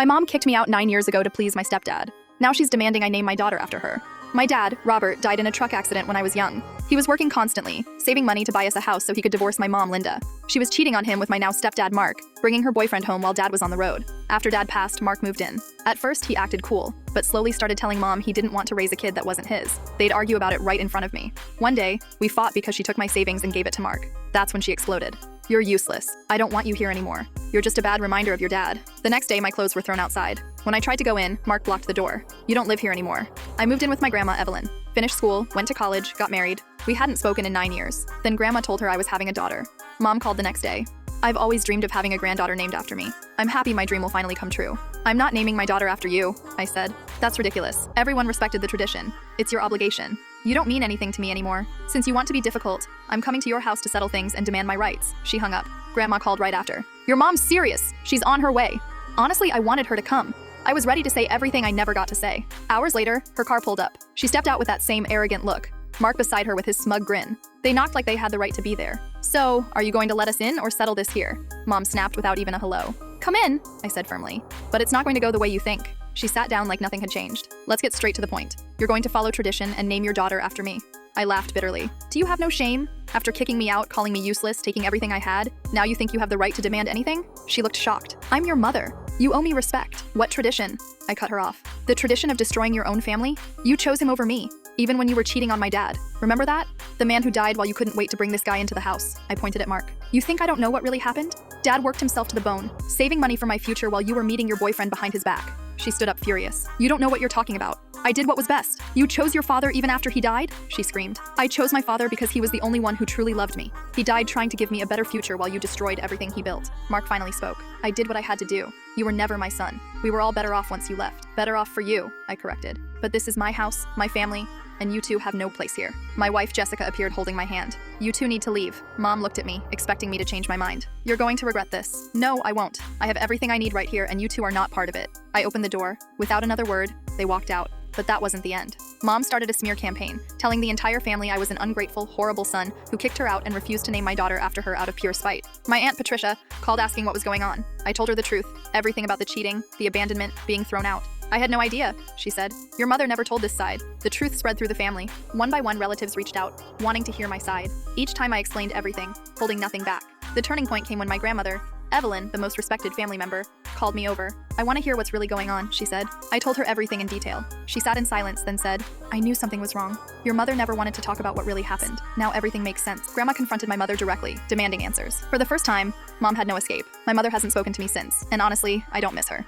My mom kicked me out 9 years ago to please my stepdad. Now she's demanding I name my daughter after her. My dad, Robert, died in a truck accident when I was young. He was working constantly, saving money to buy us a house so he could divorce my mom, Linda. She was cheating on him with my now stepdad, Mark, bringing her boyfriend home while dad was on the road. After dad passed, Mark moved in. At first, he acted cool, but slowly started telling mom he didn't want to raise a kid that wasn't his. They'd argue about it right in front of me. One day, we fought because she took my savings and gave it to Mark. That's when she exploded. "You're useless. I don't want you here anymore. You're just a bad reminder of your dad." The next day, my clothes were thrown outside. When I tried to go in, Mark blocked the door. "You don't live here anymore." I moved in with my grandma, Evelyn. Finished school, went to college, got married. We hadn't spoken in 9 years. Then grandma told her I was having a daughter. Mom called the next day. "I've always dreamed of having a granddaughter named after me. I'm happy my dream will finally come true." "I'm not naming my daughter after you," I said. "That's ridiculous. Everyone respected the tradition. It's your obligation. You don't mean anything to me anymore. Since you want to be difficult, I'm coming to your house to settle things and demand my rights." She hung up. Grandma called right after. "Your mom's serious. She's on her way." Honestly, I wanted her to come. I was ready to say everything I never got to say. Hours later, her car pulled up. She stepped out with that same arrogant look. Mark beside her with his smug grin. They knocked like they had the right to be there. "So, are you going to let us in or settle this here?" Mom snapped without even a hello. "Come in," I said firmly. "But it's not going to go the way you think." She sat down like nothing had changed. "Let's get straight to the point. You're going to follow tradition and name your daughter after me." I laughed bitterly. "Do you have no shame? After kicking me out, calling me useless, taking everything I had, now you think you have the right to demand anything?" She looked shocked. "I'm your mother. You owe me respect." "What tradition?" I cut her off. "The tradition of destroying your own family? You chose him over me, even when you were cheating on my dad. Remember that? The man who died while you couldn't wait to bring this guy into the house." I pointed at Mark. "You think I don't know what really happened? Dad worked himself to the bone, saving money for my future while you were meeting your boyfriend behind his back." She stood up furious. "You don't know what you're talking about. I did what was best. You chose your father even after he died?" She screamed. "I chose my father because he was the only one who truly loved me. He died trying to give me a better future while you destroyed everything he built." Mark finally spoke. "I did what I had to do. You were never my son. We were all better off once you left." "Better off for you," I corrected. "But this is my house, my family, and you two have no place here." My wife, Jessica, appeared holding my hand. "You two need to leave." Mom looked at me, expecting me to change my mind. "You're going to regret this." "No, I won't. I have everything I need right here, and you two are not part of it." I opened the door. Without another word, they walked out. But that wasn't the end. Mom started a smear campaign, telling the entire family I was an ungrateful, horrible son who kicked her out and refused to name my daughter after her out of pure spite. My Aunt Patricia called asking what was going on. I told her the truth, everything about the cheating, the abandonment, being thrown out. "I had no idea," she said. "Your mother never told this side." The truth spread through the family. One by one, relatives reached out, wanting to hear my side. Each time I explained everything, holding nothing back. The turning point came when my grandmother, Evelyn, the most respected family member, called me over. "I want to hear what's really going on," she said. I told her everything in detail. She sat in silence, then said, "I knew something was wrong. Your mother never wanted to talk about what really happened. Now everything makes sense." Grandma confronted my mother directly, demanding answers. For the first time, Mom had no escape. My mother hasn't spoken to me since, and honestly, I don't miss her.